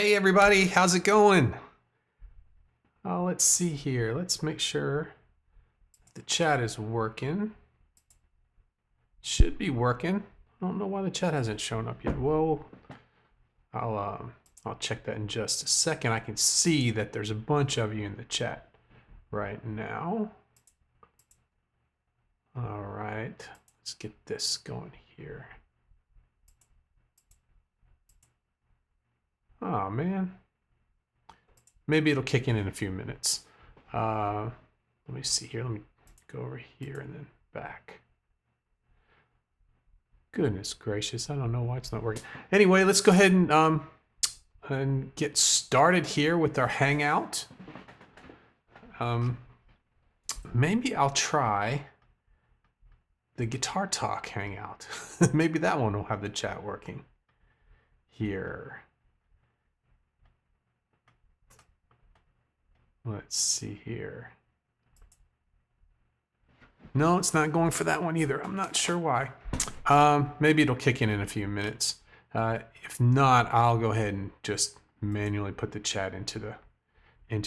Hey everybody, how's it going? Let's see here. Let's make sure the chat is working. Should be working. I don't know why the chat hasn't shown up yet. Well, I'll check that in just a second. I can see that there's a bunch of you in the chat right now. All right, let's get this going here. Oh man, maybe it'll kick in a few minutes. Let me see here. Let me go over here and then back. Goodness gracious, I don't know why it's not working. Anyway, let's go ahead and get started here with our hangout. Maybe I'll try the Guitar Talk hangout. Maybe that one will have the chat working here. Let's see here. No, it's not going for that one either. I'm not sure why. Maybe it'll kick in a few minutes. If not, I'll go ahead and just manually put the chat into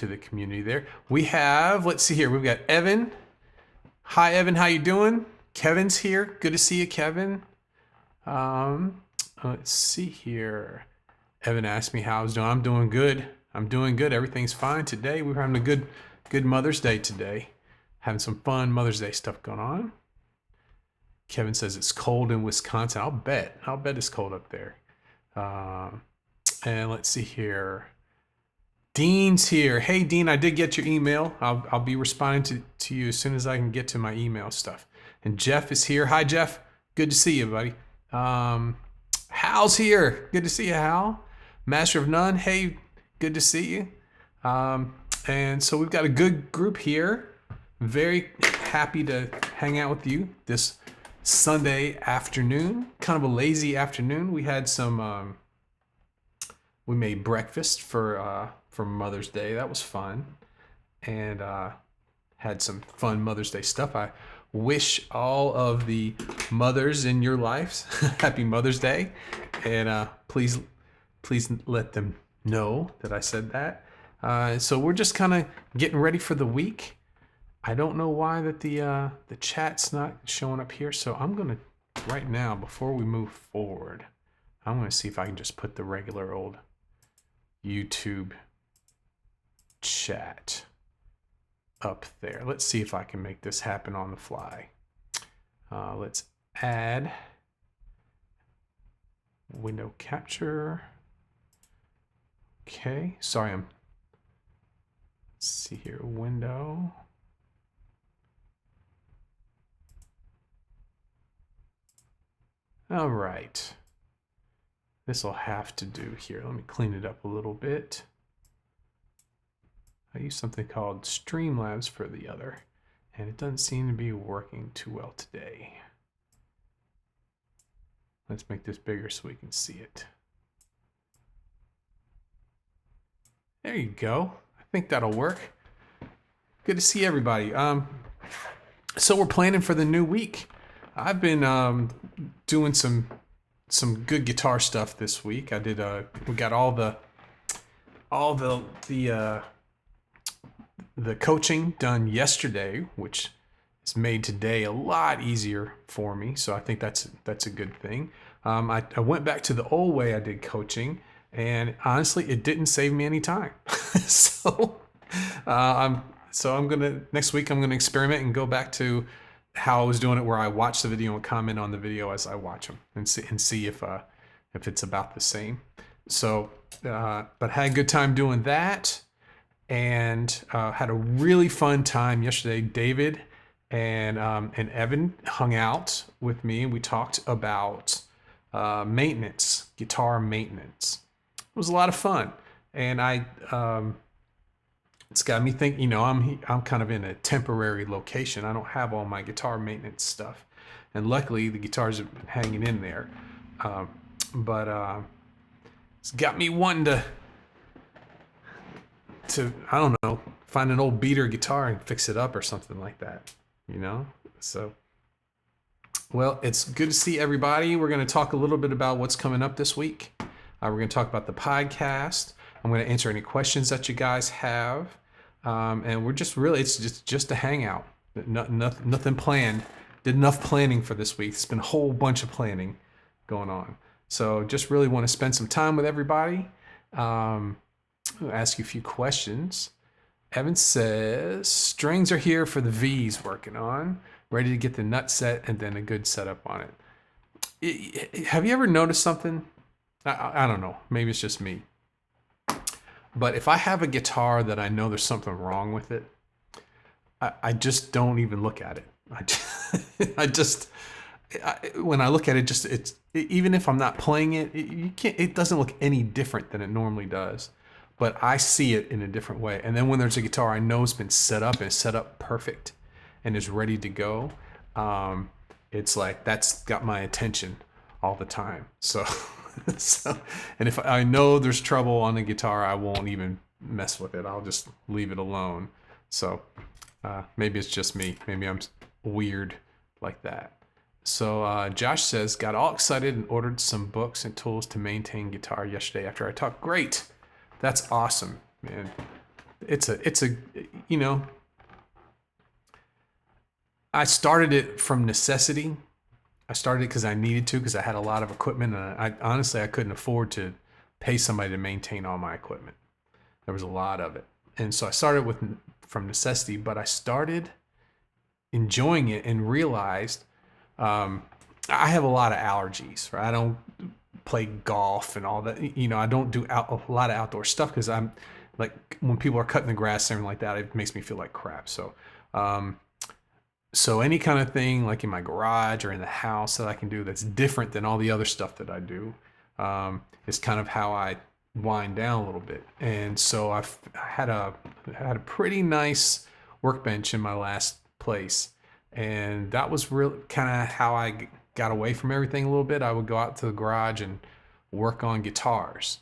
the community there. We have, let's see here, we've got Evan. Hi Evan, how you doing? Kevin's here. Good to see you, Kevin. Let's see here. Evan asked me how I was doing. I'm doing good. I'm doing good. Everything's fine today. We're having a good Mother's Day today. Having some fun Mother's Day stuff going on. Kevin says it's cold in Wisconsin. I'll bet it's cold up there. And let's see here. Dean's here. Hey Dean, I did get your email. I'll be responding to you as soon as I can get to my email stuff. And Jeff is here. Hi Jeff. Good to see you, buddy. Hal's here. Good to see you, Hal. Master of None. Hey, good to see you. And so we've got a good group here. Very happy to hang out with you this Sunday afternoon. Kind of a lazy afternoon. We had some, we made breakfast for Mother's Day. That was fun. And had some fun Mother's Day stuff. I wish all of the mothers in your lives happy Mother's Day. And please let them know that I said that. So we're just kind of getting ready for the week. I don't know why that the chat's not showing up here. So I'm gonna right now, before we move forward, I'm gonna see if I can just put the regular old YouTube chat up there. Let's see if I can make this happen on the fly. Let's add window capture. Okay, sorry, let's see here, window. All right, this will have to do here. Let me clean it up a little bit. I use something called Streamlabs for the other, and it doesn't seem to be working too well today. Let's make this bigger so we can see it. There you go. I think that'll work. Good to see everybody. So we're planning for the new week. I've been doing some good guitar stuff this week. I did we got all the coaching done yesterday, which has made today a lot easier for me. So I think that's a good thing. I went back to the old way I did coaching, and honestly, it didn't save me any time. So I'm gonna next week I'm gonna experiment and go back to how I was doing it, where I watch the video and comment on the video as I watch them and see if it's about the same. So, but had a good time doing that, and had a really fun time yesterday. David and Evan hung out with me, and we talked about maintenance, guitar maintenance. It was a lot of fun, and it's got me thinking, I'm kind of in a temporary location. I don't have all my guitar maintenance stuff, and luckily the guitars have been hanging in there. But it's got me wanting to I don't know, find an old beater guitar and fix it up or something like that. So well, it's good to see everybody. We're going to talk a little bit about what's coming up this week. We're going to talk about the podcast. I'm going to answer any questions that you guys have. And we're just really, it's just a hangout. Nothing planned. Did enough planning for this week. It's been a whole bunch of planning going on. So just really want to spend some time with everybody. I'll ask you a few questions. Evan says, strings are here for the V's working on. Ready to get the nut set and then a good setup on it. Have you ever noticed something? I don't know. Maybe it's just me. But if I have a guitar that I know there's something wrong with it, I just don't even look at it. When I look at it, even if I'm not playing it, it doesn't look any different than it normally does. But I see it in a different way. And then when there's a guitar I know has been set up and set up perfect and is ready to go, it's like that's got my attention all the time. So, and if I know there's trouble on the guitar, I won't even mess with it. I'll just leave it alone. So maybe it's just me. Maybe I'm weird like that. So Josh says, got all excited and ordered some books and tools to maintain guitar yesterday after I talked. Great. That's awesome, man. It's a, you know, I started it from necessity. I started it because I needed to, because I had a lot of equipment, and I honestly couldn't afford to pay somebody to maintain all my equipment. There was a lot of it, and so I started from necessity. But I started enjoying it and realized I have a lot of allergies. Right? I don't play golf and all that. You know, I don't do a lot of outdoor stuff because I'm like, when people are cutting the grass and everything like that, it makes me feel like crap. So. So any kind of thing like in my garage or in the house that I can do that's different than all the other stuff that I do is kind of how I wind down a little bit. And so I had a pretty nice workbench in my last place, and that was really kind of how I got away from everything a little bit. I would go out to the garage and work on guitars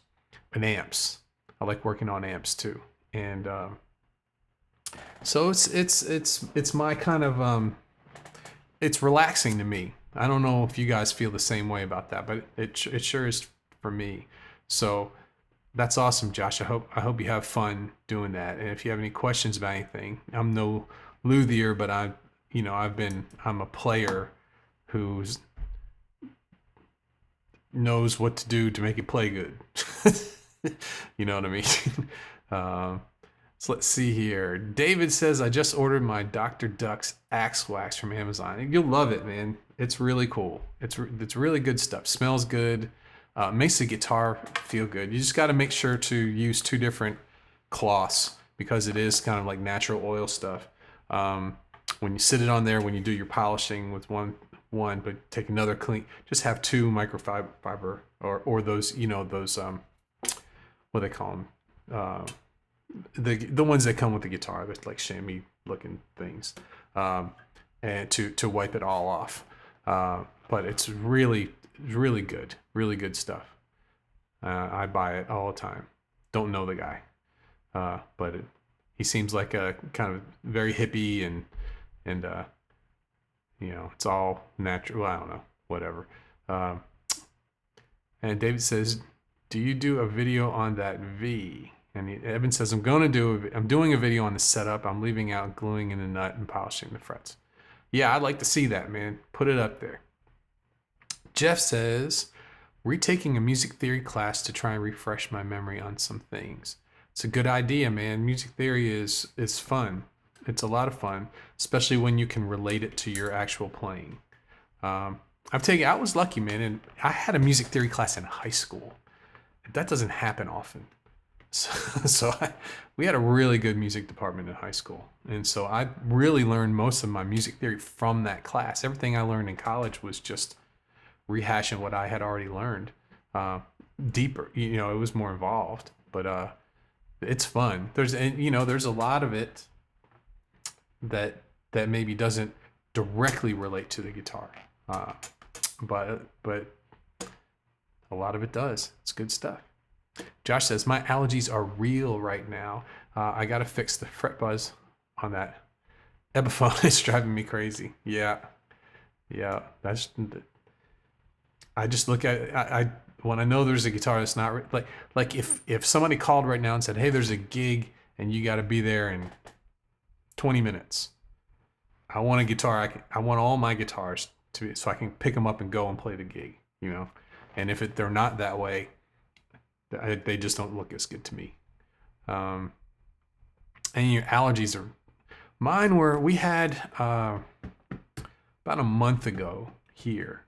and amps. I like working on amps too, and so it's my kind of it's relaxing to me. I don't know if you guys feel the same way about that, but it sure is for me. So that's awesome, Josh. I hope you have fun doing that. And if you have any questions about anything, I'm no luthier, but I'm a player who knows what to do to make it play good. You know what I mean? So let's see here. David says, I just ordered my Dr. Duck's Axe Wax from Amazon. You'll love it, man. It's really cool. It's really good stuff. Smells good. Makes the guitar feel good. You just got to make sure to use 2 different cloths because it is kind of like natural oil stuff. When you sit it on there, when you do your polishing with one, but take another clean, just have 2 microfiber or those, those, what do they call them? The ones that come with the guitar, that's like chamois looking things, and to wipe it all off. But it's really good stuff. I buy it all the time. Don't know the guy, but he seems like a kind of very hippie and it's all natural. Well, I don't know, whatever. And David says, do you do a video on that V? And Evan says, I'm doing a video on the setup. I'm leaving out gluing in the nut and polishing the frets. Yeah, I'd like to see that, man. Put it up there. Jeff says, retaking a music theory class to try and refresh my memory on some things. It's a good idea, man. Music theory is fun. It's a lot of fun, especially when you can relate it to your actual playing. I was lucky, man, and I had a music theory class in high school. That doesn't happen often. So we had a really good music department in high school. And so I really learned most of my music theory from that class. Everything I learned in college was just rehashing what I had already learned. Deeper, it was more involved, but it's fun. There's a lot of it that maybe doesn't directly relate to the guitar. But a lot of it does. It's good stuff. Josh says, my allergies are real right now. I got to fix the fret buzz on that Epiphone. It's driving me crazy. Yeah. I just look at it. when I know there's a guitar that's not like if somebody called right now and said, hey, there's a gig and you got to be there in 20 minutes. I want a guitar. I want all my guitars to be, so I can pick them up and go and play the gig, you know. And if they're not that way, they just don't look as good to me. And your allergies are, mine were, we had about a month ago here,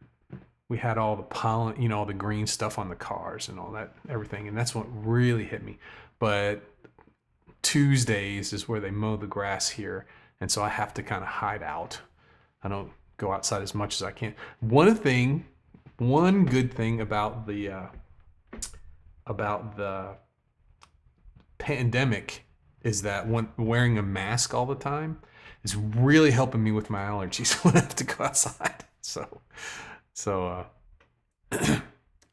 we had all the pollen, you know, all the green stuff on the cars and all that, everything. And that's what really hit me. But Tuesdays is where they mow the grass here. And so I have to kind of hide out. I don't go outside as much as I can. One good thing about the pandemic is that when wearing a mask all the time is really helping me with my allergies when I have to go outside. So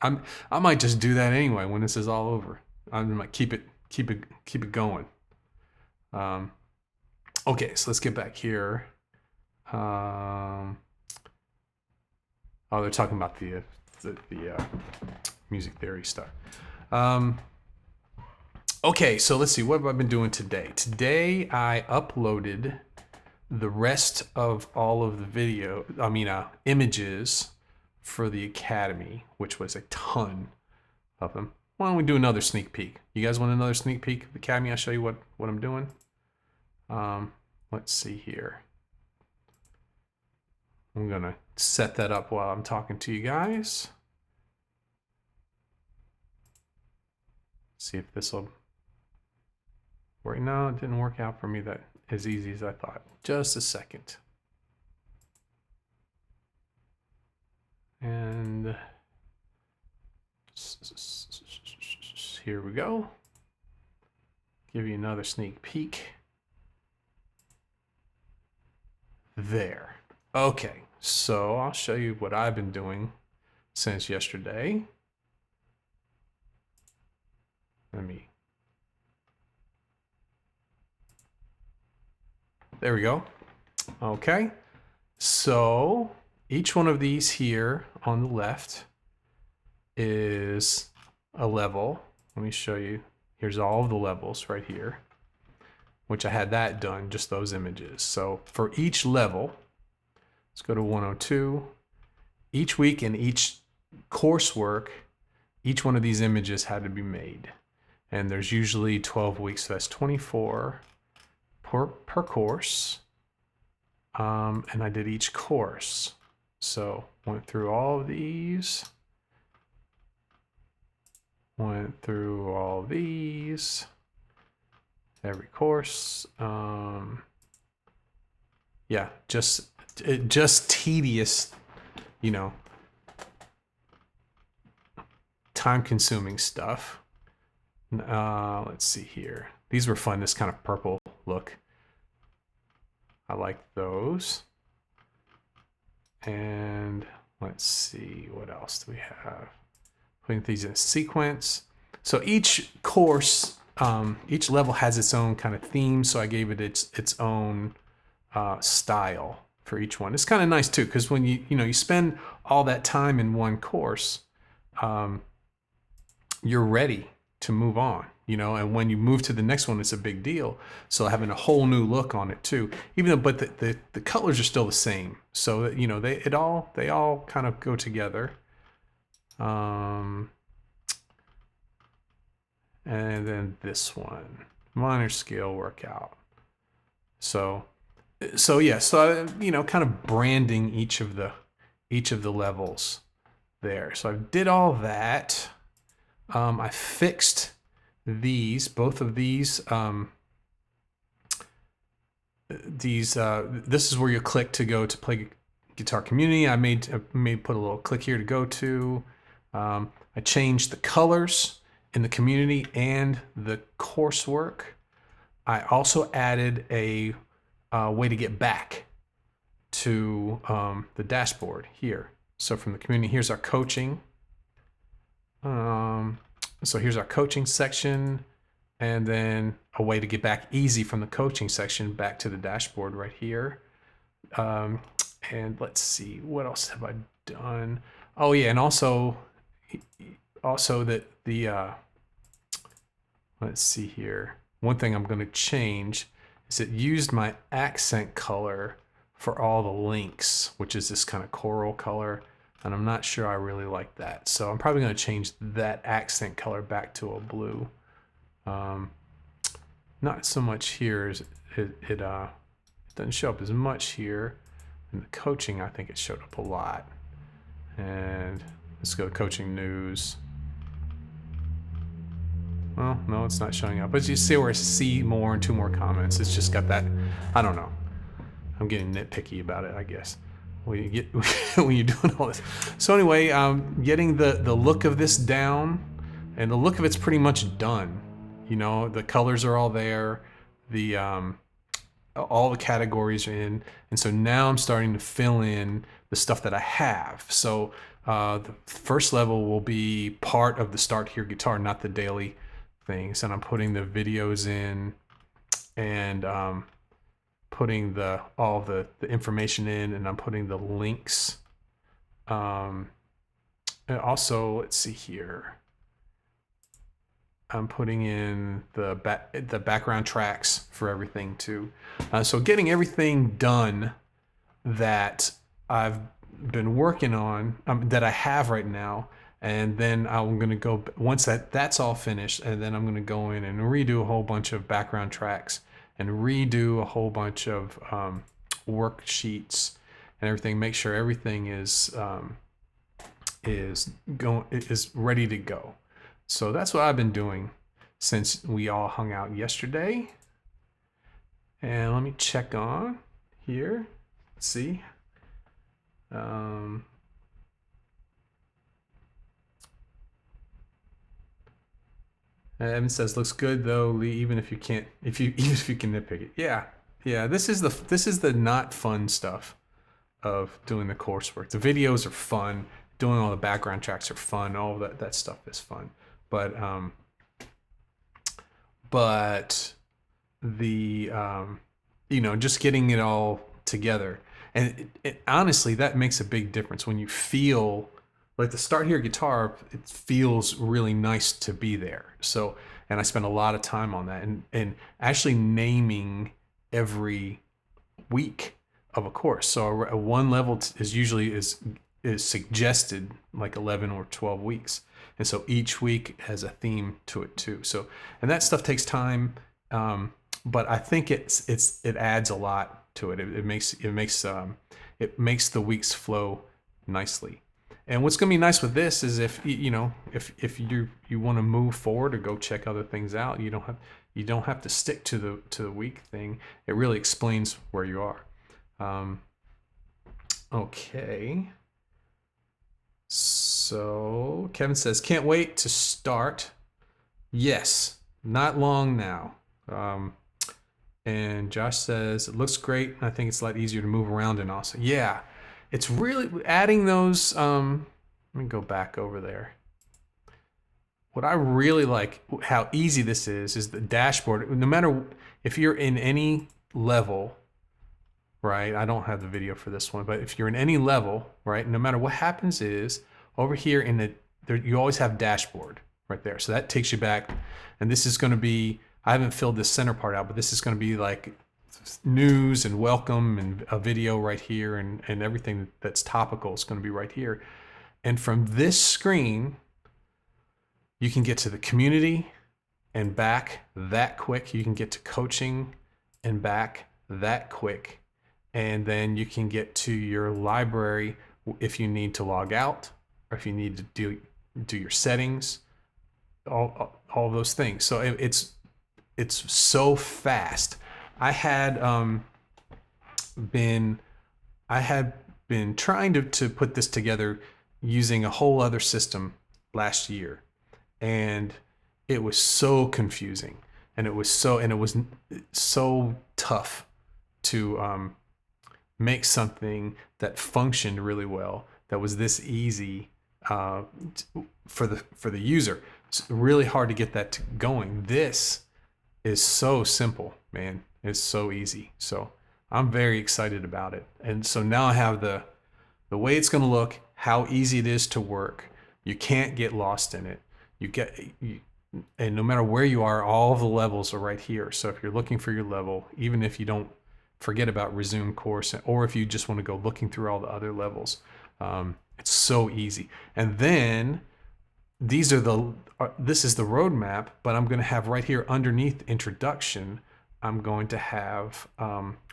I might just do that anyway when this is all over. I might keep it going. Okay, so let's get back here. Oh, they're talking about the music theory stuff. Okay, so let's see. What have I been doing today? Today I uploaded the rest of all of the images for the Academy, which was a ton of them. Why don't we do another sneak peek? You guys want another sneak peek of the Academy? I'll show you what I'm doing. Let's see here. I'm gonna set that up while I'm talking to you guys. See if this will work. No, it didn't work out for me that as easy as I thought. Just a second. And here we go. Give you another sneak peek. There. Okay, so I'll show you what I've been doing since yesterday. There we go. Okay, so each one of these here on the left is a level. Let me show you. Here's all of the levels right here, which I had that done, just those images. So for each level, let's go to 102. Each week in each coursework, each one of these images had to be made. And there's usually 12 weeks, so that's 24 per course. And I did each course. So went through all of these. Went through all these. Every course. Yeah, just tedious, you know, time-consuming stuff. Let's see here. These were fun, this kind of purple look. I like those. And let's see, what else do we have? Putting these in a sequence. So each course, each level has its own kind of theme, so I gave it its own style for each one. It's kind of nice too, because when you spend all that time in one course, you're ready to move on, and when you move to the next one, it's a big deal. So having a whole new look on it too, even though, but the colors are still the same. So they all kind of go together. And then this one, minor scale workout. So yeah, so kind of branding each of the levels there. So I did all that. I fixed both of these. This is where you click to go to play guitar community. I put a little click here to go to. I changed the colors in the community and the coursework. I also added a way to get back to the dashboard here. So from the community, here's our coaching. So here's our coaching section, and then a way to get back easy from the coaching section back to the dashboard right here. And let's see, what else have I done? Oh yeah, and also also that the let's see here. One thing I'm going to change is it used my accent color for all the links, which is this kind of coral color. And I'm not sure I really like that. So I'm probably going to change that accent color back to a blue. Not so much here. It doesn't show up as much here. In the coaching, I think it showed up a lot. And let's go to coaching news. Well, no, it's not showing up. But you see where I see more and 2 more comments. It's just got that, I don't know. I'm getting nitpicky about it, I guess. When you get when you're doing all this. So anyway, getting the look of this down, and the look of it's pretty much done. You know, the colors are all there. The all the categories are in, and so now I'm starting to fill in the stuff that I have. So the first level will be part of the Start Here Guitar, not the daily things, and I'm putting the videos in, and putting all the information in, and I'm putting the links. And also, let's see here. I'm putting in the background tracks for everything too. So getting everything done that I've been working on, that I have right now, and then I'm gonna go, once that's all finished, and then I'm gonna go in and redo a whole bunch of background tracks and redo a whole bunch of worksheets and everything. Make sure everything is ready to go. So that's what I've been doing since we all hung out yesterday. And let me check on here. Let's see. Evan says looks good though, Lee. Even if you can nitpick it. Yeah. This is the not fun stuff of doing the coursework. The videos are fun. Doing all the background tracks are fun. All that stuff is fun. But the just getting it all together, and it honestly, that makes a big difference when you feel like the Start Here Guitar. It feels really nice to be there. So, and I spent a lot of time on that, and actually naming every week of a course. So a one level is usually is suggested like 11 or 12 weeks. And so each week has a theme to it too. So, and that stuff takes time, but I think it adds a lot to it. It makes the weeks flow nicely. And what's going to be nice with this is if you want to move forward or go check other things out, you don't have to stick to the week thing. It really explains where you are. Okay. So Kevin says, can't wait to start. Yes, not long now. And Josh says, it looks great. I think it's a lot easier to move around and also. Yeah, it's really adding those. Let me go back over there. What I really like, how easy this is the dashboard. No matter if you're in any level, right? I don't have the video for this one, but if you're in any level, right? No matter what happens is over here you always have dashboard right there. So that takes you back, and this is going to be, I haven't filled this center part out, but this is going to be like news and welcome and a video right here, and everything that's topical is going to be right here. And from this screen, you can get to the community and back that quick. You can get to coaching and back that quick. And then you can get to your library if you need to log out, or if you need to do your settings, all those things. So it's so fast. I had been trying to put this together using a whole other system last year, and it was so confusing, and it was so tough to make something that functioned really well, that was this easy for the user. It's really hard to get that going. This is so simple, man. It's so easy. So I'm very excited about it. And so now I have the way it's going to look, how easy it is to work, You can't get lost in it. And no matter where you are, all the levels are right here. So if you're looking for your level, even if you don't forget about resume course, or if you just want to go looking through all the other levels, it's so easy. And then this is the roadmap, but I'm going to have right here underneath introduction, I'm going to have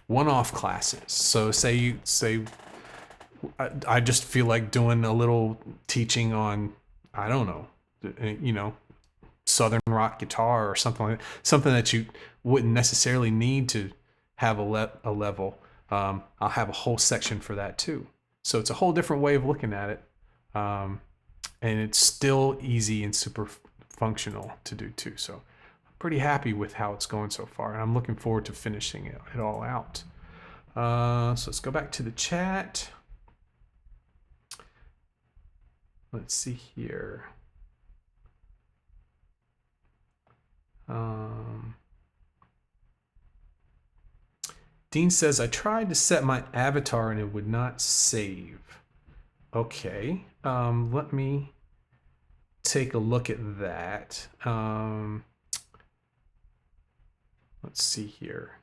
one-off classes. So I just feel like doing a little teaching on, I don't know, Southern rock guitar or something like that, something that you wouldn't necessarily need to have a level. I'll have a whole section for that too. So it's a whole different way of looking at it. And it's still easy and super functional to do too. So I'm pretty happy with how it's going so far, and I'm looking forward to finishing it all out. So let's go back to the chat. Let's see here. Dean says, I tried to set my avatar and it would not save. Okay, let me take a look at that. Let's see here.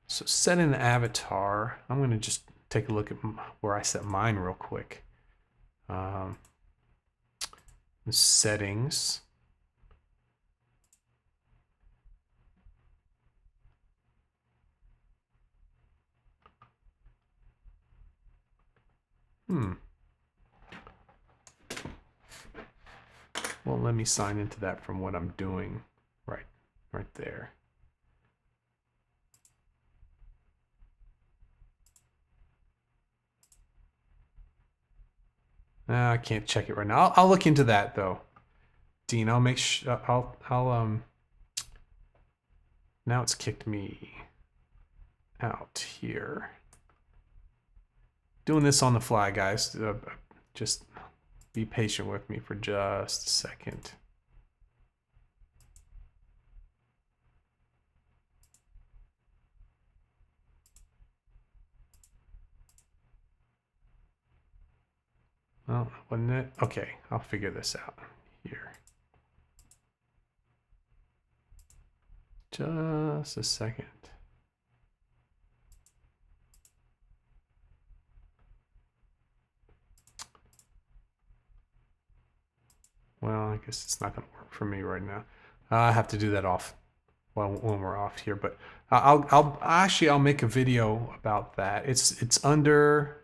So set an avatar. I'm going to just take a look at where I set mine real quick. Settings. Well, let me sign into that from what I'm doing right there. I can't check it right now. I'll look into that though, Dean. I'll make sure. I'll now it's kicked me out here. Doing this on the fly, guys. Just be patient with me for just a second. Well, wasn't it? Okay, I'll figure this out here. Just a second. Well, I guess it's not going to work for me right now. I have to do that off when we're off here. But I'll make a video about that. It's under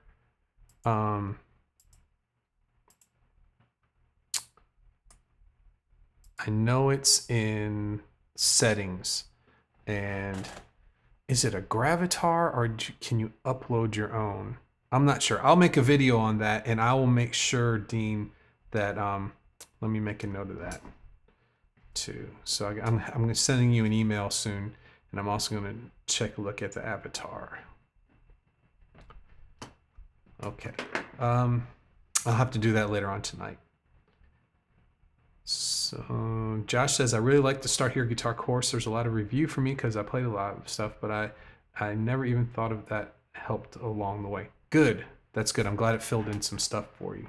I know it's in settings, and is it a Gravatar or can you upload your own? I'm not sure. I'll make a video on that, and I will make sure, Dean, that let me make a note of that too. So I'm sending you an email soon, and I'm also going to check a look at the avatar. Okay. I'll have to do that later on tonight. So Josh says, I really like the Start Here guitar course. There's a lot of review for me because I played a lot of stuff, but I never even thought of that helped along the way. Good. That's good. I'm glad it filled in some stuff for you.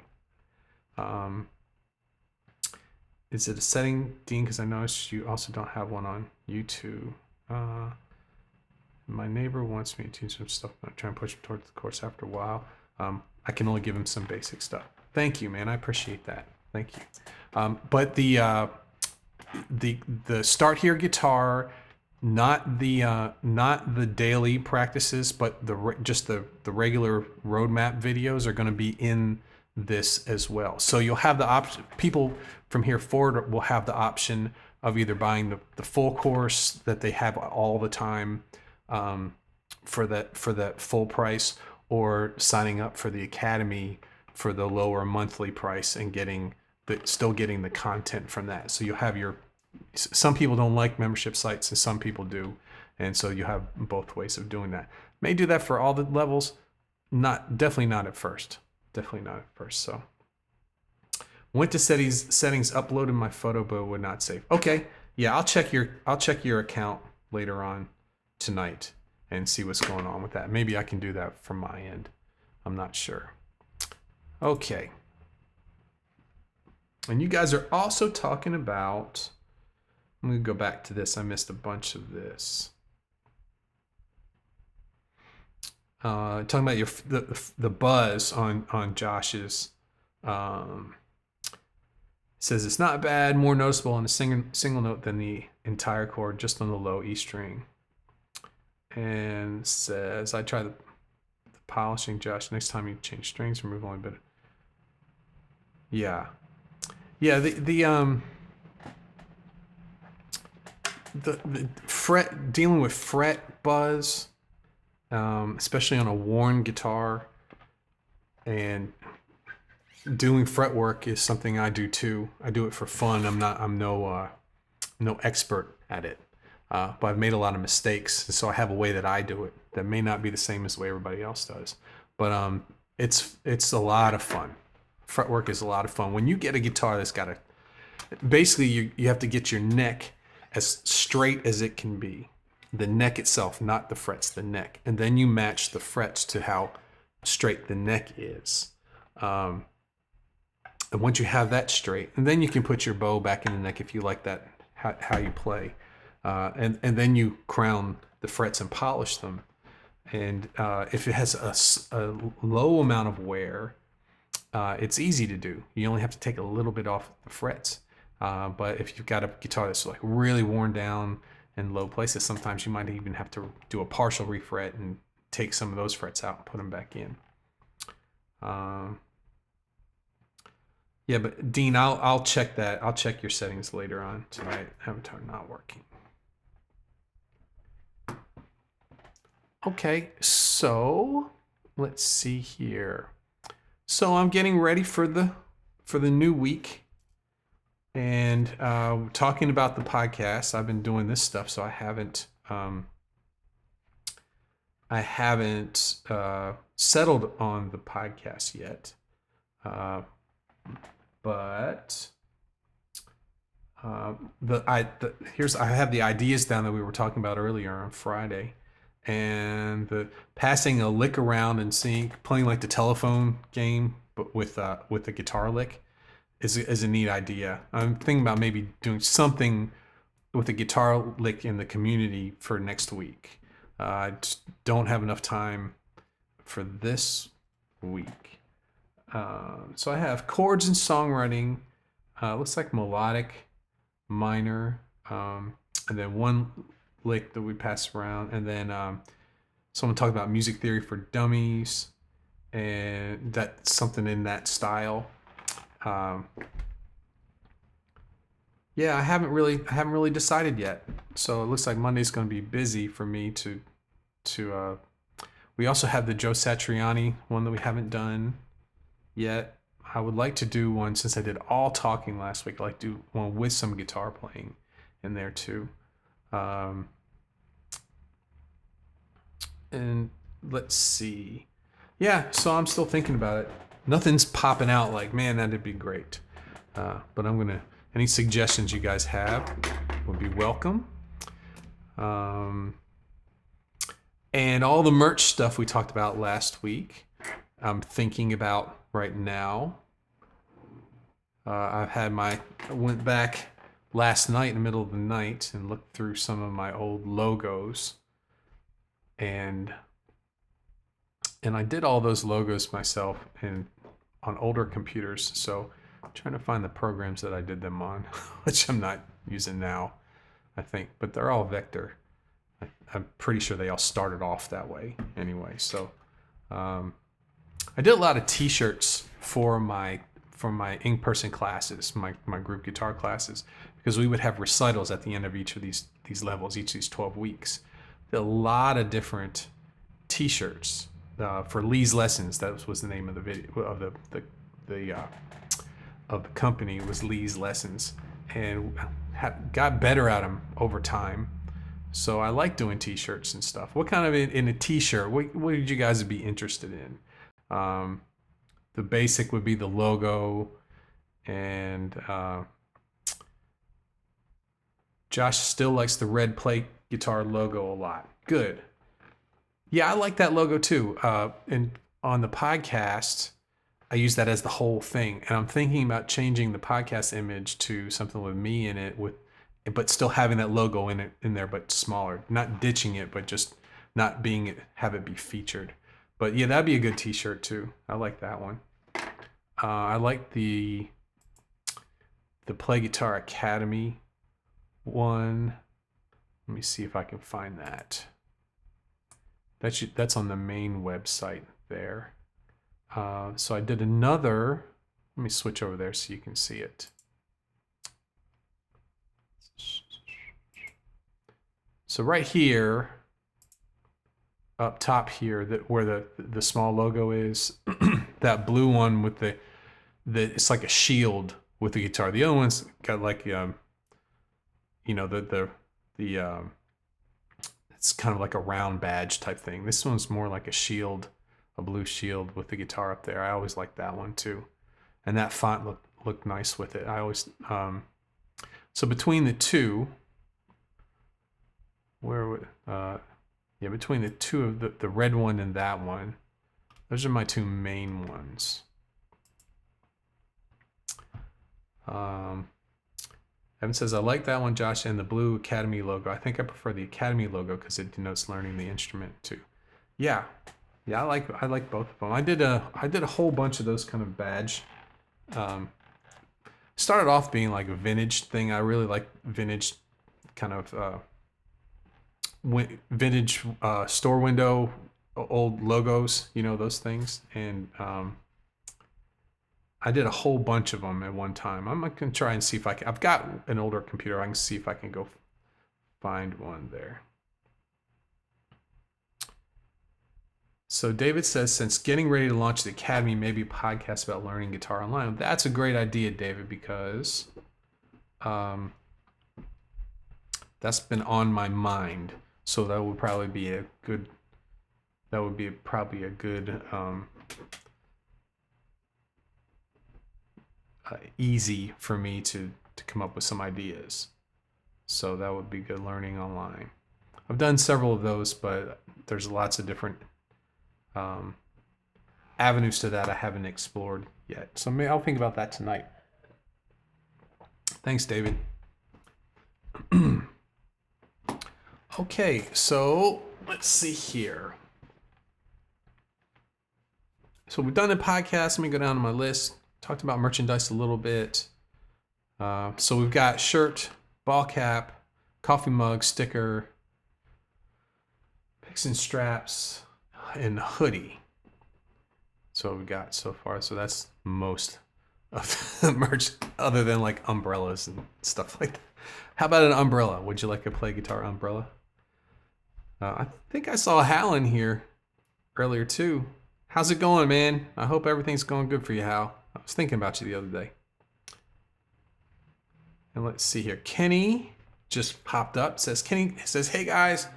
Is it a setting, Dean? Because I noticed you also don't have one on YouTube. My neighbor wants me to do some stuff. I'm trying to push him towards the course after a while. I can only give him some basic stuff. Thank you, man. I appreciate that. Thank you. But the Start Here guitar, not the daily practices, but just the regular roadmap videos are going to be in this as well. So you'll have the option. People from here forward will have the option of either buying the full course that they have all the time for that full price, or signing up for the Academy for the lower monthly price and still getting the content from that. So you'll have some people don't like membership sites and some people do. And so you have both ways of doing that. May do that for all the levels. Definitely not at first. Definitely not at first. So went to settings, uploaded my photo, but would not save. Okay. Yeah, I'll check your account later on tonight and see what's going on with that. Maybe I can do that from my end. I'm not sure. Okay. And you guys are also talking about, I'm going to go back to this. I missed a bunch of this. Talking about the buzz on Josh's. Says it's not bad, more noticeable on a single note than the entire chord, just on the low E string. And says, I try the polishing, Josh. Next time you change strings, remove only a bit. Yeah. The fret, dealing with fret buzz, especially on a worn guitar, and doing fret work is something I do too. I do it for fun. I'm no expert at it, but I've made a lot of mistakes, so I have a way that I do it that may not be the same as the way everybody else does. But it's a lot of fun. Fret work is a lot of fun. When you get a guitar that's got basically you have to get your neck as straight as it can be. The neck itself, not the frets, the neck. And then you match the frets to how straight the neck is. And once you have that straight, and then you can put your bow back in the neck if you like that, how you play. And then you crown the frets and polish them. And if it has a low amount of wear, it's easy to do. You only have to take a little bit off the frets. But if you've got a guitar that's like really worn down in low places, sometimes you might even have to do a partial refret and take some of those frets out and put them back in. Yeah, but Dean, I'll check that. I'll check your settings later on tonight. Avatar not working. Okay, so let's see here. So I'm getting ready for the new week, and talking about the podcast. I've been doing this stuff, so I haven't settled on the podcast yet. But I have the ideas down that we were talking about earlier on Friday, and the passing a lick around and playing like the telephone game, but with the guitar lick is a neat idea. I'm thinking about maybe doing something with a guitar lick in the community for next week. I just don't have enough time for this week. So I have chords and songwriting. Looks like melodic, minor, and then one lick that we pass around, and then someone talked about music theory for dummies, and that's something in that style. Yeah, I haven't really decided yet. So it looks like Monday's going to be busy for me to. We also have the Joe Satriani one that we haven't done yet. I would like to do one, since I did all talking last week. I'd like to do one with some guitar playing in there too. And let's see. Yeah, so I'm still thinking about it. Nothing's popping out like, man, that'd be great. But any suggestions you guys have would be welcome. And all the merch stuff we talked about last week, I'm thinking about right now. I went back last night in the middle of the night and looked through some of my old logos, and I did all those logos myself on older computers. So I'm trying to find the programs that I did them on, which I'm not using now, I think, but they're all vector. I'm pretty sure they all started off that way anyway. So I did a lot of t-shirts for my in-person classes, my group guitar classes, because we would have recitals at the end of each of these levels, each of these 12 weeks. Did a lot of different t-shirts for Lee's Lessons. That was the name of the video of the company, was Lee's Lessons, and got better at them over time. So I like doing t-shirts and stuff. What kind of in a t-shirt? What would you guys be interested in? The basic would be the logo, and Josh still likes the red plate guitar logo a lot. Good. Yeah, I like that logo too. And on the podcast, I use that as the whole thing. And I'm thinking about changing the podcast image to something with me in it, but still having that logo in there, but smaller. Not ditching it, but just not have it be featured. But yeah, that'd be a good t-shirt too. I like that one. I like the Play Guitar Academy one. Let me see if I can find that. That's on the main website there. So I did another. Let me switch over there so you can see it. So right here, up top here, where the small logo is, that blue one with the it's like a shield with the guitar. The other one's got like it's kind of like a round badge type thing. This one's more like a shield, a blue shield with the guitar up there. I always like that one too, and that font looked nice with it. I always so between the two, between the two of the red one and that one, those are my two main ones. Evan says, I like that one, Josh, and the blue Academy logo. I think I prefer the Academy logo because it denotes learning the instrument too. Yeah, I like both of them. I did a whole bunch of those kind of badge. Started off being like a vintage thing. I really like vintage kind of vintage store window old logos, those things. And I did a whole bunch of them at one time. I'm gonna try and see if I've got an older computer. I can see if I can go find one there. So David says, since getting ready to launch the Academy, maybe a podcast about learning guitar online. That's a great idea, David, because that's been on my mind. So that would probably be probably a good easy for me to come up with some ideas. So that would be good learning online. I've done several of those, but there's lots of different avenues to that I haven't explored yet. So maybe I'll think about that tonight. Thanks, David. Okay, so let's see here. So we've done the podcast. Let me go down to my list. Talked about merchandise a little bit. So we've got shirt, ball cap, coffee mug, sticker, picks and straps, and hoodie. So we've got so far. So that's most of the merch, other than like umbrellas and stuff like that. How about an umbrella? Would you like a Play Guitar umbrella? I think I saw Hal in here earlier too. How's it going, man? I hope everything's going good for you, Hal. I was thinking about you the other day. And let's see here. Kenny just popped up. Says, hey guys,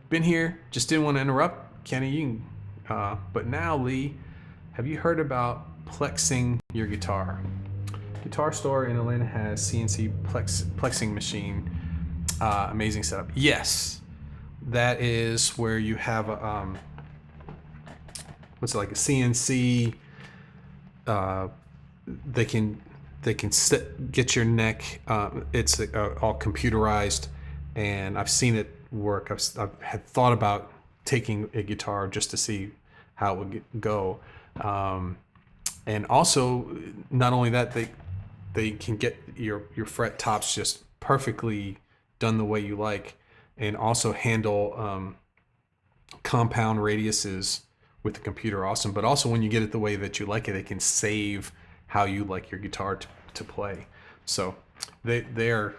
been here. Just didn't want to interrupt. Kenny, you can, but now Lee, have you heard about plexing your guitar? Guitar store in Atlanta has CNC plexing machine. Amazing setup. Yes. That is where you have a, what's it, like a CNC, they can get your neck. It's all computerized, and I've seen it work. I've had thought about taking a guitar just to see how it would go, and also not only that, they can get your fret tops just perfectly done the way you like, and also handle compound radiuses with the computer. Awesome. But also when you get it the way that you like it, they can save how you like your guitar to play. So they're,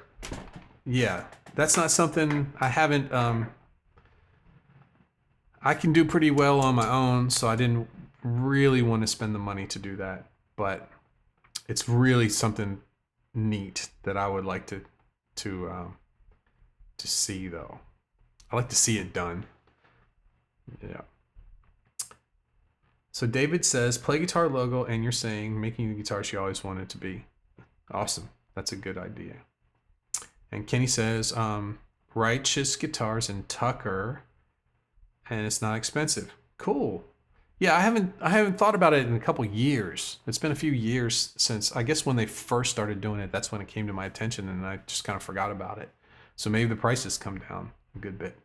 yeah, that's not something I haven't, I can do pretty well on my own, so I didn't really want to spend the money to do that. But it's really something neat that I would like to see, though. I like to see it done. Yeah. So David says, Play Guitar logo, and you're saying making the guitar she always wanted to be. Awesome. That's a good idea. And Kenny says, Righteous Guitars in Tucker, and it's not expensive. Cool. Yeah, I haven't thought about it in a couple years. It's been a few years since, I guess when they first started doing it, that's when it came to my attention and I just kind of forgot about it. So maybe the prices come down a good bit.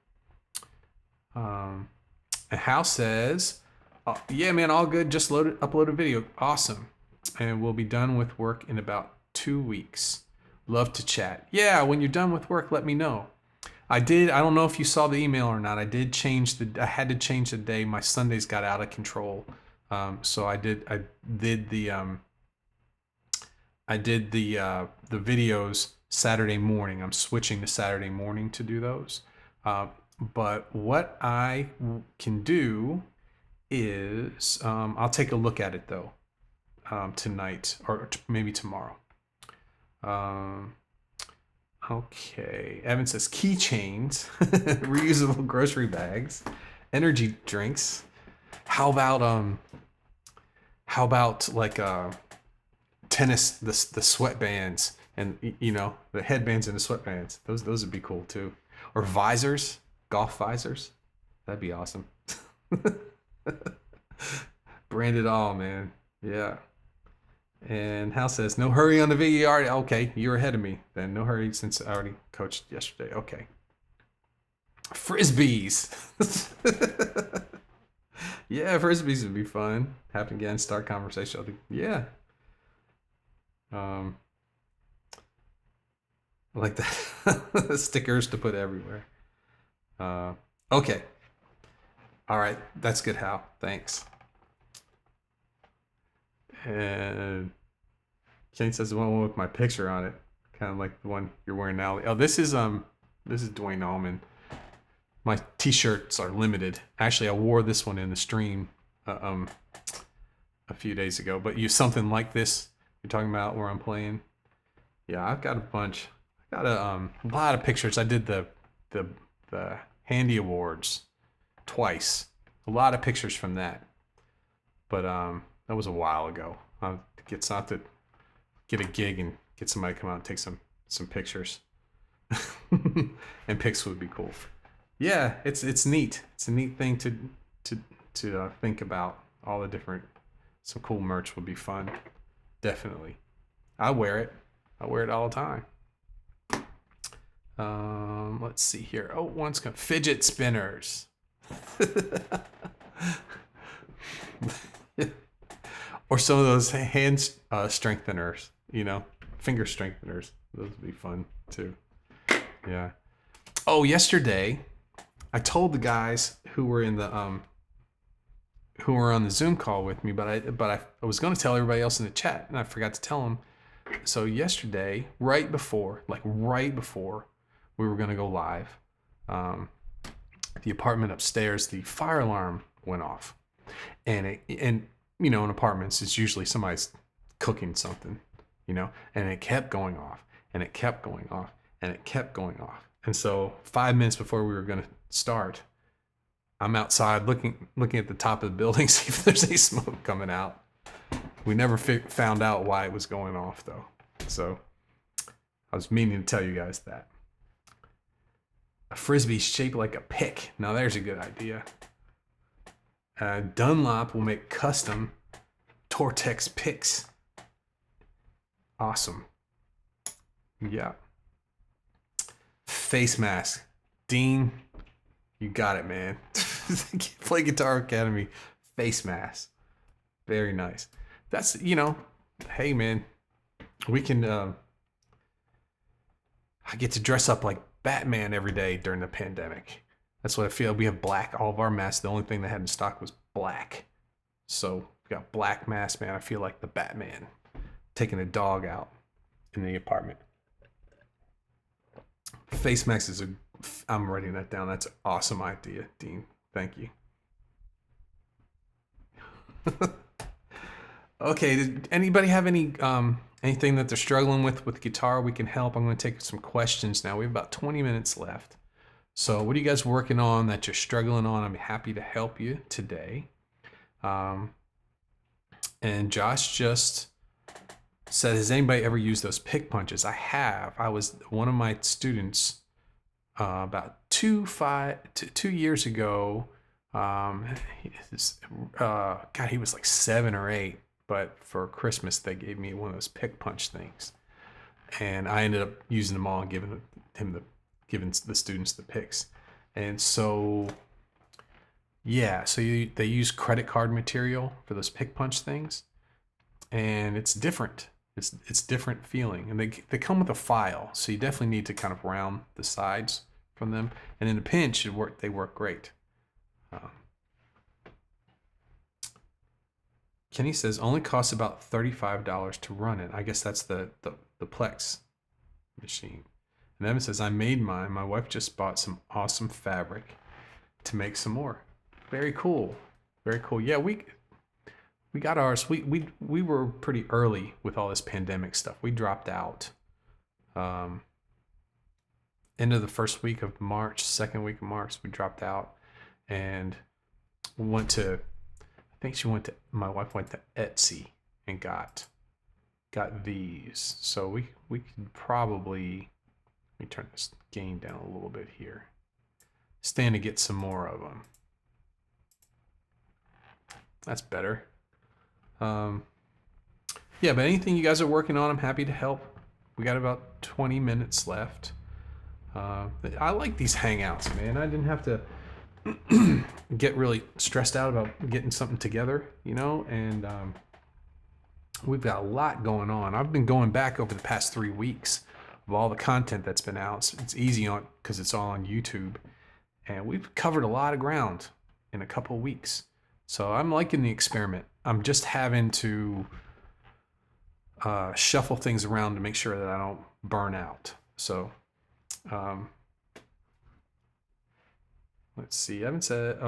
And Hal says, yeah, man, all good. Just upload a video. Awesome. And we'll be done with work in about 2 weeks. Love to chat. Yeah, when you're done with work, let me know. I don't know if you saw the email or not. I had to change the day. My Sundays got out of control. So I did the videos Saturday morning. I'm switching to Saturday morning to do those. But what I can do is I'll take a look at it though tonight or maybe tomorrow. Okay. Evan says keychains, reusable grocery bags, energy drinks. How about like tennis, the sweatbands and the headbands and the sweatbands. Those would be cool too. Or visors, golf visors. That'd be awesome. Brand it all, man. Yeah. And Hal says, no hurry on the video. Okay, you're ahead of me. Then no hurry since I already coached yesterday. Okay. Frisbees. Yeah, frisbees would be fun. Happen again, start conversation. Yeah. Like that. Stickers to put everywhere. Okay. All right. That's good, Hal. Thanks. And Kane says the one with my picture on it, kind of like the one you're wearing now. Oh, this is Dwayne Allman. My t-shirts are limited. Actually, I wore this one in the stream a few days ago. But something like this you're talking about where I'm playing. Yeah, I've got a bunch. I got a lot of pictures. I did the Handy Awards twice. A lot of pictures from that. But that was a while ago. It's not to get a gig and get somebody to come out and take some pictures. And pics would be cool. Yeah, it's neat. It's a neat thing to think about. All the different, some cool merch would be fun. Definitely. I wear it. I wear it all the time. Let's see here. Oh, one's got fidget spinners. Or some of those hand strengtheners, finger strengtheners. Those would be fun too. Yeah. Oh, yesterday, I told the guys who were in the who were on the Zoom call with me, but I was going to tell everybody else in the chat, and I forgot to tell them. So yesterday, right before we were going to go live, the apartment upstairs, the fire alarm went off, and in apartments, it's usually somebody's cooking something, and it kept going off, and it kept going off, and it kept going off. And so 5 minutes before we were going to start, I'm outside looking at the top of the building, see if there's any smoke coming out. We never found out why it was going off, though. So I was meaning to tell you guys that. A frisbee shaped like a pick. Now there's a good idea. Dunlop will make custom Tortex picks. Awesome. Yeah. Face mask. Dean, you got it, man. Play Guitar Academy. Face mask. Very nice. That's, hey, man. We can, I get to dress up like Batman every day during the pandemic. That's what I feel. We have black. All of our masks, the only thing they had in stock was black. So we got black masks, man. I feel like the Batman taking a dog out in the apartment. Face mask I'm writing that down. That's an awesome idea, Dean. Thank you. Okay, did anybody have anything that they're struggling with guitar we can help? I'm going to take some questions now. We have about 20 minutes left. So what are you guys working on that you're struggling on? I'm happy to help you today. And Josh just said, has anybody ever used those pick punches? I have. I was one of my students about 2 years ago. God, he was like 7 or 8. But for Christmas, they gave me one of those pick punch things, and I ended up using them all and giving the students the picks. And so, yeah, so they use credit card material for those pick punch things, and it's different. It's different feeling, and they come with a file, so you definitely need to kind of round the sides from them. And in a pinch, they work great. Kenny says only costs about $35 to run it. I guess that's the Plex machine. And Evan says I made mine. My wife just bought some awesome fabric to make some more. Very cool. Very cool. Yeah, we got ours. We were pretty early with all this pandemic stuff. We dropped out end of the first week of March, second week of March, we dropped out and went to, my wife went to Etsy and got these. So we could probably, let me turn this gain down a little bit here. Stand to get some more of them. That's better. Yeah, but anything you guys are working on, I'm happy to help. We got about 20 minutes left. I like these hangouts, man. I didn't have to get really stressed out about getting something together, you know, and we've got a lot going on. I've been going back over the past 3 weeks of all the content that's been out. It's easy on because it's all on YouTube, and we've covered a lot of ground in a couple of weeks. So I'm liking the experiment. I'm just having to shuffle things around to make sure that I don't burn out. So let's see. I haven't said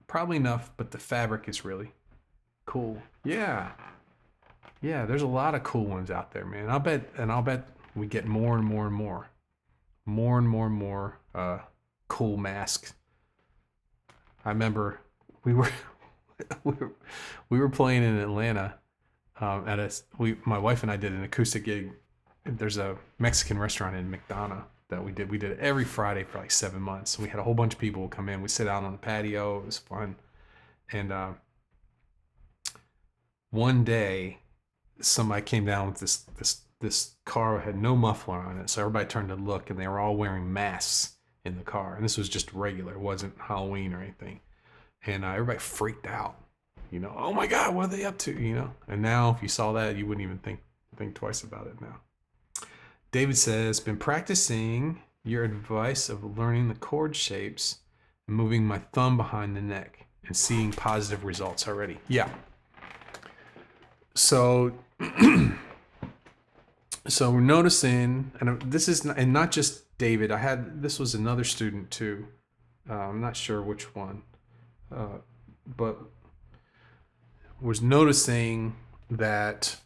probably enough, but the fabric is really cool. Yeah, there's a lot of cool ones out there, man. I'll bet we get more and more and more cool masks. I remember we were playing in Atlanta my wife and I did an acoustic gig. There's a Mexican restaurant in McDonough that we did it every Friday for like 7 months. We had a whole bunch of people come in. We sit out on the patio. It was fun. And one day somebody came down with this car that had no muffler on it, so everybody turned to look, and they were all wearing masks in the car. And this was just regular. It wasn't Halloween or anything. And everybody freaked out, you know. Oh my God, what are they up to, you know? And now if you saw that, you wouldn't even think twice about it now. David says, been practicing your advice of learning the chord shapes and moving my thumb behind the neck and seeing positive results already. Yeah. So so we're noticing, and this is not just David. This was another student too. I'm not sure which one. But was noticing that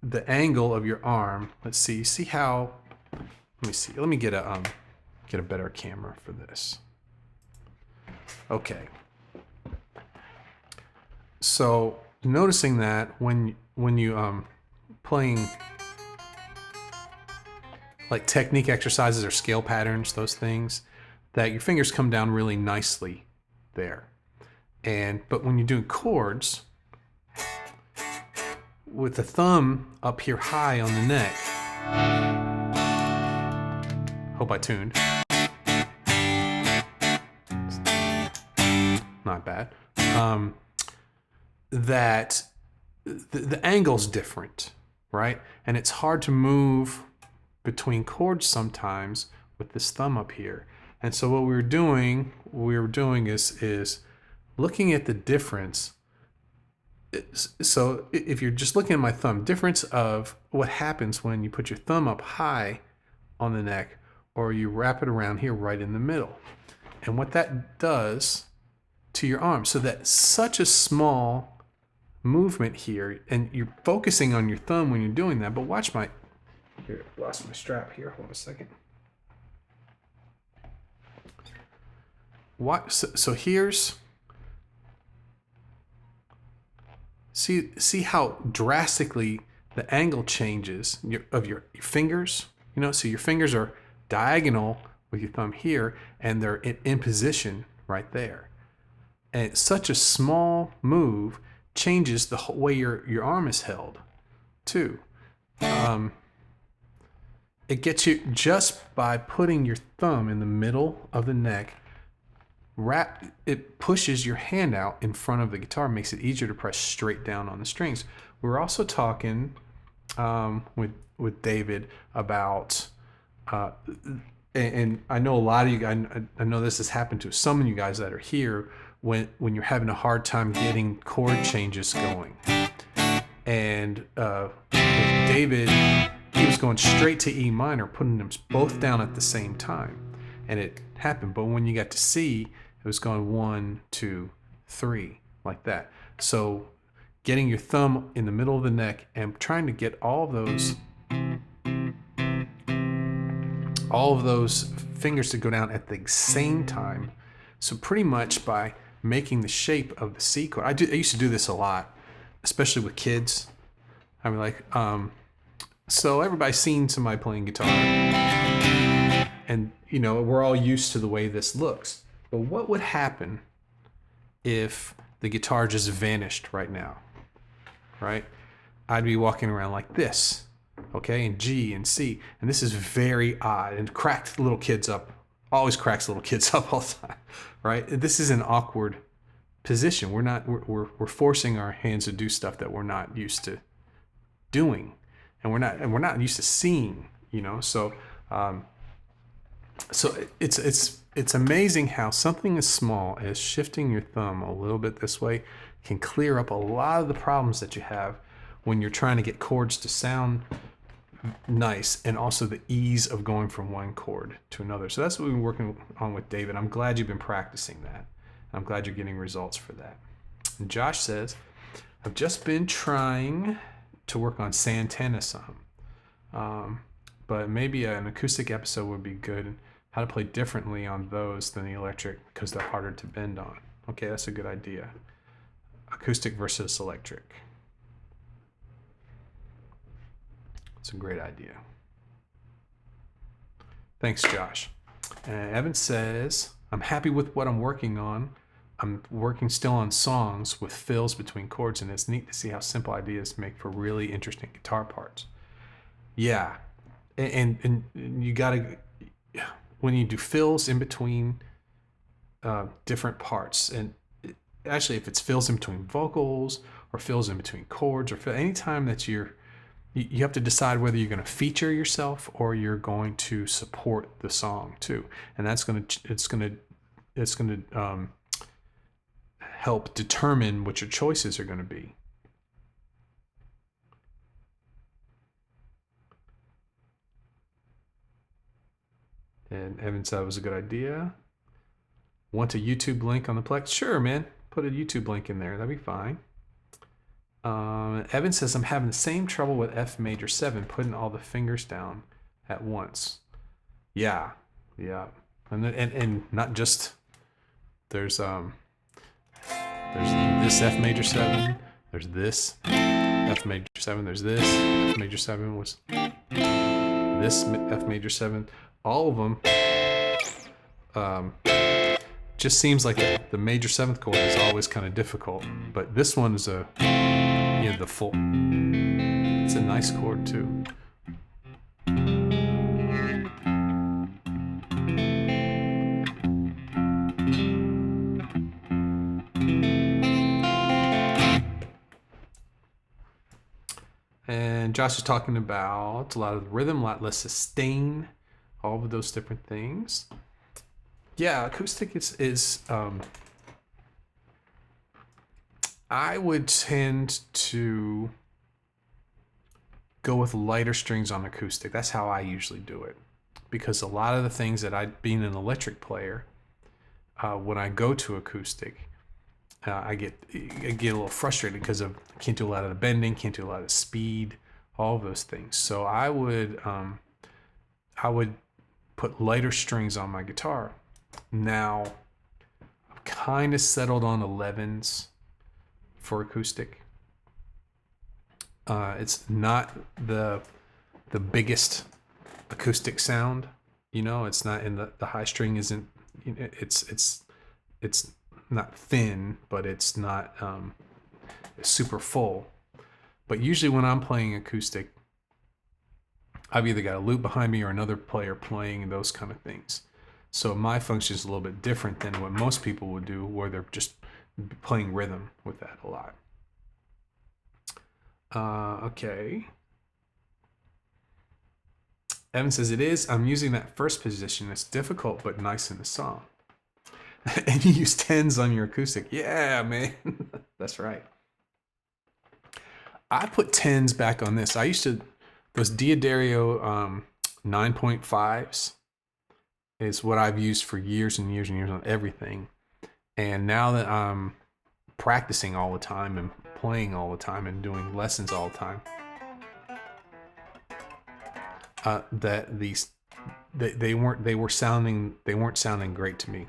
the angle of your arm, let's see how, let me get a better camera for this. Okay. So noticing that when you playing like technique exercises or scale patterns, those things, that your fingers come down really nicely there. But when you're doing chords, with the thumb up here high on the neck, hope I tuned. Not bad. That the angle's different, right? And it's hard to move between chords sometimes with this thumb up here. And so what we were doing is looking at the difference. So if you're just looking at my thumb, difference of what happens when you put your thumb up high on the neck or you wrap it around here right in the middle, and what that does to your arm. So that such a small movement here, and you're focusing on your thumb when you're doing that. But watch here, lost my strap here. Hold on a second. So here's, see how drastically the angle changes of your fingers, you know. So your fingers are diagonal with your thumb here, and they're in position right there. And it's such a small move changes the whole way your arm is held, too. It gets you just by putting your thumb in the middle of the neck. It pushes your hand out in front of the guitar, makes it easier to press straight down on the strings. We were also talking with David about, and I know a lot of you guys, I know this has happened to some of you guys that are here when you're having a hard time getting chord changes going. And with David, he was going straight to E minor, putting them both down at the same time, and it happened. But when you got to C, it was going 1, 2, 3 like that. So getting your thumb in the middle of the neck and trying to get all of those fingers to go down at the same time. So pretty much by making the shape of the C chord, I used to do this a lot, especially with kids. I mean, like, so everybody's seen somebody playing guitar, and we're all used to the way this looks. But what would happen if the guitar just vanished right now? Right? I'd be walking around like this, okay, and G and C, and this is very odd and cracked little kids up. Always cracks little kids up all the time, right? This is an awkward position. We're forcing our hands to do stuff that we're not used to doing, and we're not used to seeing. So it's amazing how something as small as shifting your thumb a little bit this way can clear up a lot of the problems that you have when you're trying to get chords to sound nice, and also the ease of going from one chord to another. So that's what we've been working on with David. I'm glad you've been practicing that. I'm glad you're getting results for that. And Josh says, I've just been trying to work on Santana some, but maybe an acoustic episode would be good. How to play differently on those than the electric because they're harder to bend on. Okay, that's a good idea. Acoustic versus electric. It's a great idea. Thanks, Josh. And Evan says, I'm happy with what I'm working on. I'm working still on songs with fills between chords, and it's neat to see how simple ideas make for really interesting guitar parts. Yeah, and you gotta, when you do fills in between different parts, and actually if it's fills in between vocals or fills in between chords, or anytime that you have to decide whether you're going to feature yourself or you're going to support the song too, and it's going to help determine what your choices are going to be. And Evan said it was a good idea. Want a YouTube link on the Plex? Sure, man. Put a YouTube link in there. That'd be fine. Evan says, I'm having the same trouble with F major 7, putting all the fingers down at once. Yeah. And not just, there's this F major 7, there's this F major 7, there's this F major 7, was this F major 7, all of them. Just seems like the major 7th chord is always kind of difficult, but this one is the full. It's a nice chord too. And Josh is talking about a lot of the rhythm, a lot less sustain, all of those different things. Yeah, acoustic is I would tend to go with lighter strings on acoustic. That's how I usually do it, because a lot of the things that being an electric player, when I go to acoustic, I get a little frustrated because I can't do a lot of the bending, can't do a lot of speed, all of those things. So I would put lighter strings on my guitar. Now, I've kind of settled on 11s for acoustic. It's not the biggest acoustic sound, It's not in the high string isn't, it's not thin, but it's not super full. But usually when I'm playing acoustic, I've either got a loop behind me or another player playing, those kind of things. So my function is a little bit different than what most people would do, where they're just playing rhythm with that a lot. Okay. Evan says, it is. I'm using that first position. It's difficult, but nice in the song. And you use tens on your acoustic. Yeah, man. That's right. I put tens back on this. I used to, those Diodario 9.5s is what I've used for years and years and years on everything. And now that I'm practicing all the time and playing all the time and doing lessons all the time, that these they weren't sounding great to me.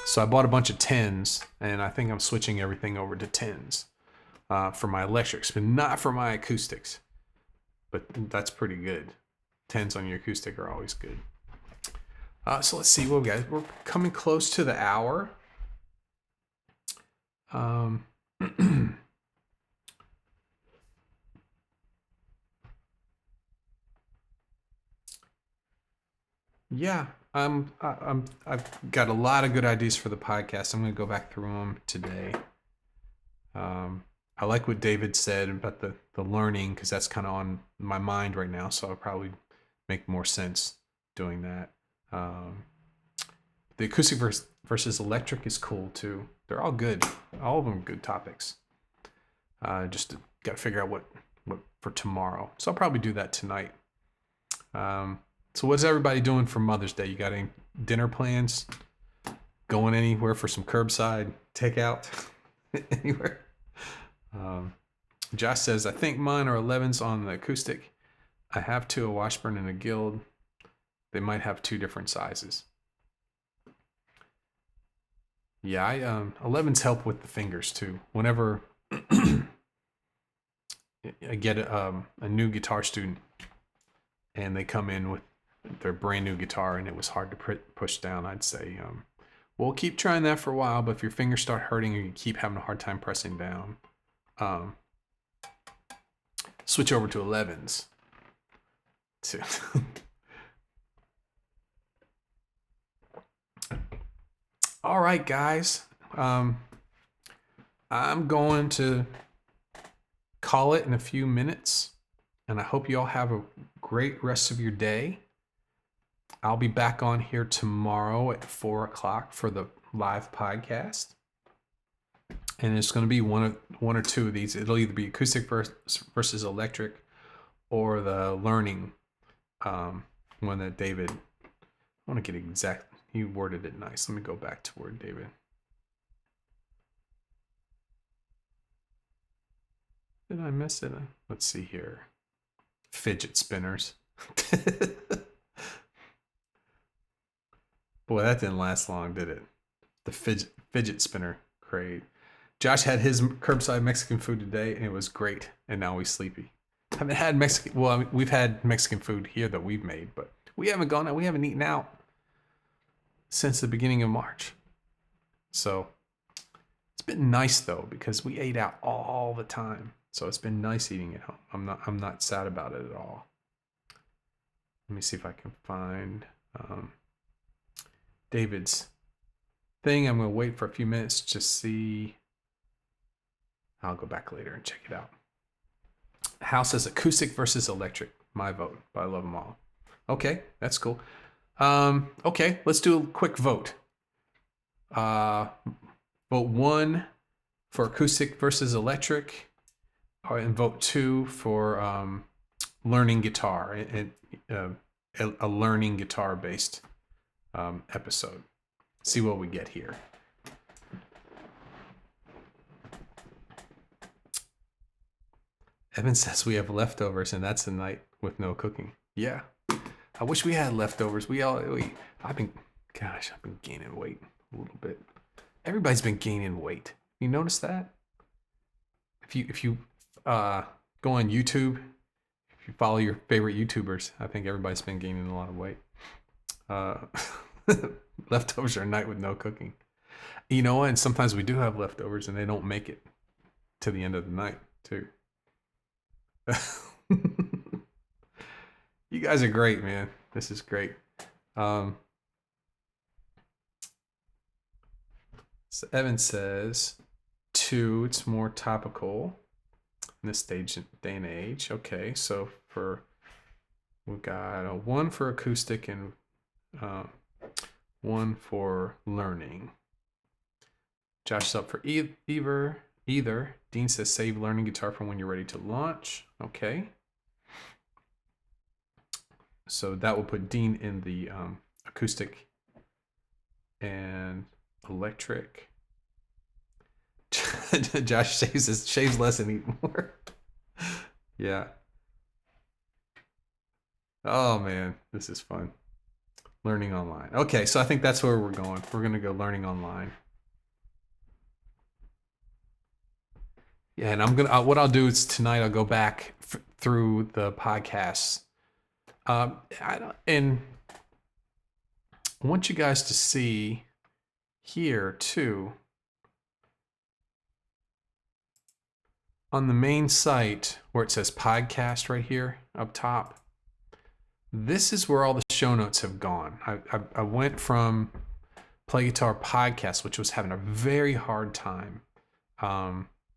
So I bought a bunch of tens, and I think I'm switching everything over to tens for my electrics, but not for my acoustics. But that's pretty good. Tens on your acoustic are always good. So let's see what we got. We're coming close to the hour. Yeah, I've got a lot of good ideas for the podcast. I'm going to go back through them today. I like what David said about the learning, because that's kind of on my mind right now. So I'll probably make more sense doing that. The acoustic versus electric is cool too. They're all good. All of them are good topics. Just got to figure out what for tomorrow. So I'll probably do that tonight. So what's everybody doing for Mother's Day? You got any dinner plans? Going anywhere for some curbside takeout? Anywhere? Josh says, I think mine are 11s on the acoustic. I have two, a Washburn and a Guild. They might have two different sizes. Yeah, 11s help with the fingers too. Whenever I get a new guitar student and they come in with their brand new guitar and it was hard to push down, I'd say, we'll keep trying that for a while, but if your fingers start hurting or you keep having a hard time pressing down, switch over to 11s. All right, guys. I'm going to call it in a few minutes, and I hope you all have a great rest of your day. I'll be back on here tomorrow at 4 o'clock for the live podcast. And it's going to be one or two of these. It'll either be acoustic versus electric, or the learning one that David, I want to get exact, he worded it nice. Let me go back to word David. Did I miss it? Let's see here. Fidget spinners. Boy, that didn't last long, did it? The fidget spinner craze. Josh had his curbside Mexican food today, and it was great. And now he's sleepy. Haven't had Mexican. Well, I mean, we've had Mexican food here that we've made, but we haven't gone out. We haven't eaten out since the beginning of March. So it's been nice though, because we ate out all the time. So it's been nice eating at home. I'm not sad about it at all. Let me see if I can find David's thing. I'm going to wait for a few minutes to see. I'll go back later and check it out. House says acoustic versus electric. My vote, but I love them all. Okay, that's cool. Okay, let's do a quick vote. Vote 1 for acoustic versus electric, and vote 2 for learning guitar, and a learning guitar based episode. See what we get here. Evan says we have leftovers, and that's a night with no cooking. Yeah, I wish we had leftovers. I've been gaining weight a little bit. Everybody's been gaining weight. You notice that? If you go on YouTube, if you follow your favorite YouTubers, I think everybody's been gaining a lot of weight. Uh, leftovers are a night with no cooking. You know, and sometimes we do have leftovers and they don't make it to the end of the night, too. You guys are great, man. This is great. So Evan says, 2, it's more topical in this day and age. Okay, so we've got a 1 for acoustic and 1 for learning. Josh is up for either. Dean says save learning guitar for when you're ready to launch. Okay. So that will put Dean in the acoustic and electric. Josh shaves less and eat more. Yeah. Oh man, this is fun. Learning online. Okay, so I think that's where we're going. We're going to go learning online. Yeah, and I'm gonna. What I'll do is tonight I'll go back through the podcasts, and I want you guys to see here too on the main site where it says podcast right here up top. This is where all the show notes have gone. I went from Play Guitar Podcast, which was having a very hard time.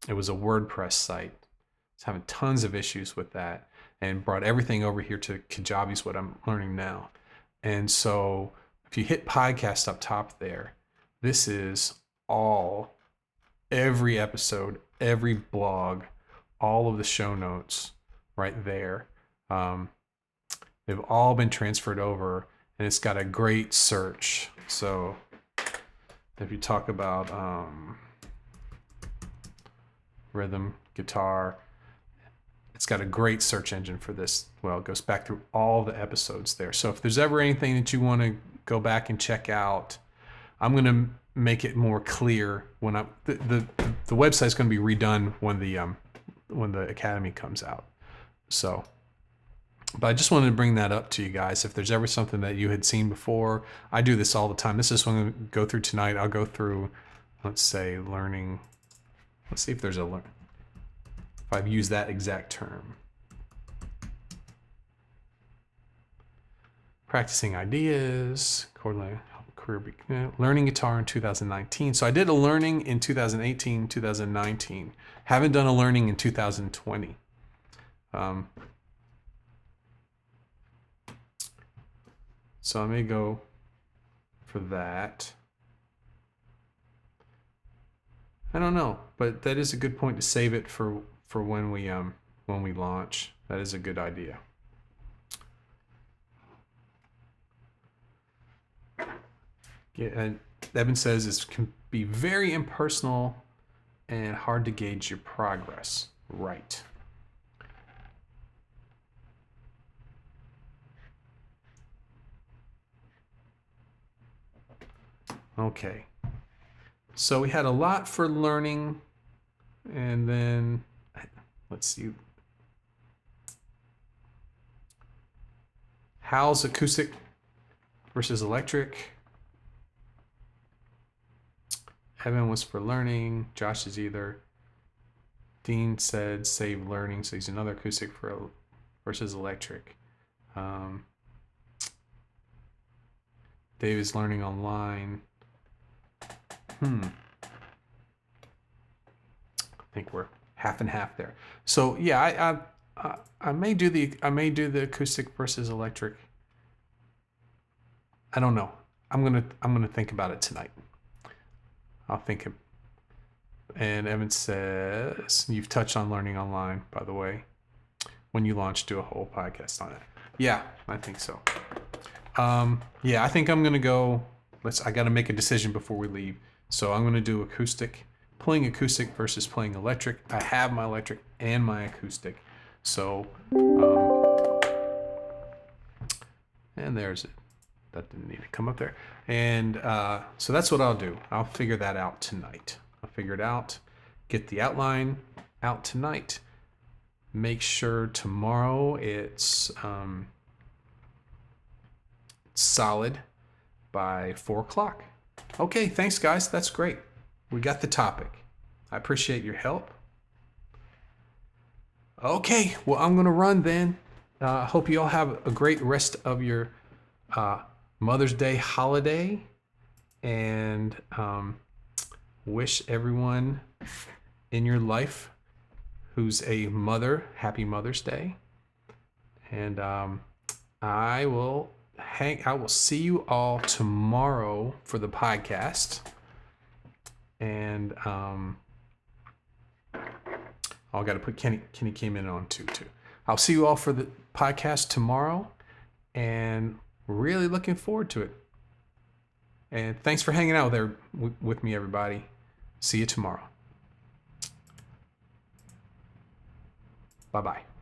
It was a WordPress site. I was having tons of issues with that and brought everything over here to Kajabi's, what I'm learning now. And so if you hit podcast up top there, this is every episode, every blog, all of the show notes right there. They've all been transferred over and it's got a great search. So if you talk about rhythm, guitar. It's got a great search engine for this. Well, it goes back through all the episodes there. So if there's ever anything that you want to go back and check out, I'm going to make it more clear when the website's going to be redone when the Academy comes out. So, but I just wanted to bring that up to you guys. If there's ever something that you had seen before, I do this all the time. This is what I'm going to go through tonight. I'll go through, let's say, learning. Let's see if there's if I've used that exact term. Practicing ideas, learning guitar in 2019. So I did a learning in 2018, 2019. Haven't done a learning in 2020. So I may go for that. I don't know, but that is a good point to save it for when we launch. That is a good idea. Yeah, and Evan says it can be very impersonal and hard to gauge your progress. Right. Okay. So we had a lot for learning, and then let's see. Hal's acoustic versus electric. Evan was for learning. Josh is either. Dean said save learning, so he's another acoustic versus electric. Dave is learning online. I think we're half and half there. So yeah, I may do the acoustic versus electric. I don't know. I'm gonna think about it tonight. I'll think. And Evan says you've touched on learning online, by the way. When you launch, do a whole podcast on it. Yeah, I think so. Yeah, I think I'm gonna go. I got to make a decision before we leave. So I'm gonna do acoustic, playing acoustic versus playing electric. I have my electric and my acoustic. So, and there's it. That didn't need to come up there. And so that's what I'll do. I'll figure that out tonight. I'll figure it out, get the outline out tonight. Make sure tomorrow it's solid by 4 o'clock. Okay, thanks guys. That's great. We got the topic. I appreciate your help. Okay, well, I'm going to run then. I hope you all have a great rest of your Mother's Day holiday, and wish everyone in your life who's a mother happy Mother's Day. And I will see you all tomorrow for the podcast. And I got to put Kenny came in on too. I'll see you all for the podcast tomorrow, and really looking forward to it. And thanks for hanging out there with me, everybody. See you tomorrow. Bye-bye.